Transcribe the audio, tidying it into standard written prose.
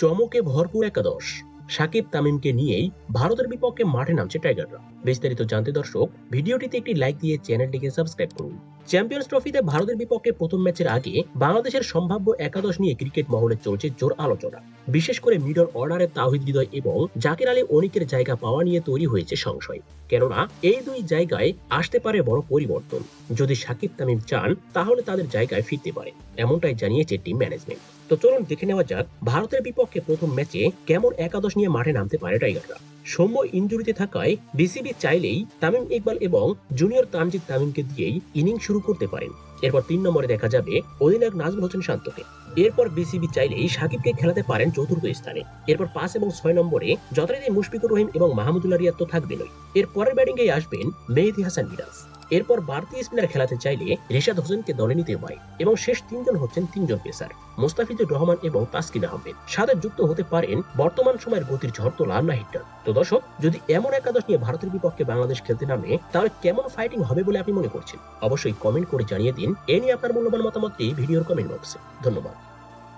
চমকে ভরপুর একাদশ। সাকিব তামিমকে নিয়েই ভারতের বিপক্ষে মাঠে নামছে টাইগাররা। বিস্তারিত জানতে দর্শক ভিডিওটিতে একটি লাইক দিয়ে চ্যানেলটিকে সাবস্ক্রাইব করুন। চ্যাম্পিয়ন্স ট্রফিতে ভারতের বিপক্ষে প্রথম ম্যাচের আগে বাংলাদেশের সম্ভাব্য একাদশ নিয়ে ক্রিকেট মহলে চলছে জোর আলোচনা। বিশেষ করে মিডল অর্ডারে তাওহিদ হৃদয় এবং জাকির আলী অনিকের জায়গা পাওয়া নিয়ে তৈরি হয়েছে সংশয়। কেননা এই দুই জায়গায় আসতে পারে বড় পরিবর্তন। যদি সাকিব তামিম চান তাহলে তাদের জায়গায় ফিরতে পারে, এমনটাই জানিয়েছে টিম ম্যানেজমেন্ট। তো চলুন দেখে নেওয়া যাক ভারতের বিপক্ষে প্রথম ম্যাচে কেমন একাদশ নিয়ে মাঠে নামতে পারে টাইগাররা। সৌম্য ইনজুরিতে থাকায় বিসিবি চাইলেই তামিম ইকবাল এবং জুনিয়র তানজিদ তামিমকে দিয়েই ইনিংস শুরু করতে পারেন। এরপর 3 নম্বরে দেখা যাবে অধিনায়ক নাজমুল হোসেন শান্তকে। এরপর বিসিবি চাইলেই সাকিবকে খেলাতে পারেন চতুর্থ স্থানে। এরপর 5 এবং 6 নম্বরে যথারীতি মুশফিকুর রহিম এবং মাহমুদুল্লাহ রিয়াদ তো থাকবেনই। এর পরের ব্যাটিংয়ে আসবেন মেহেদী হাসান মিরাজ। এরপর বাড়তি স্পিনার খেলাতে চাইলে রিশাদ হোসেনকে দলে নিতে হয় এবং শেষ 3 জন হচ্ছেন 3 জন পেসার মোস্তাফিজুর রহমান এবং তাসকিন আহমেদ। সাথে যুক্ত হতে পারেন বর্তমান সময়ের গতির ঝড় তোলা নাহিদ রানা। তো দর্শক, যদি এমন একাদশ নিয়ে ভারতের বিপক্ষে বাংলাদেশ খেলতে নামে তাহলে কেমন ফাইটিং হবে বলে আপনি মনে করছেন? অবশ্যই কমেন্ট করে জানিয়ে দিন। এ নিয়ে আপনার মূল্যবান মতামতটি ভিডিওর কমেন্ট বক্সে। ধন্যবাদ।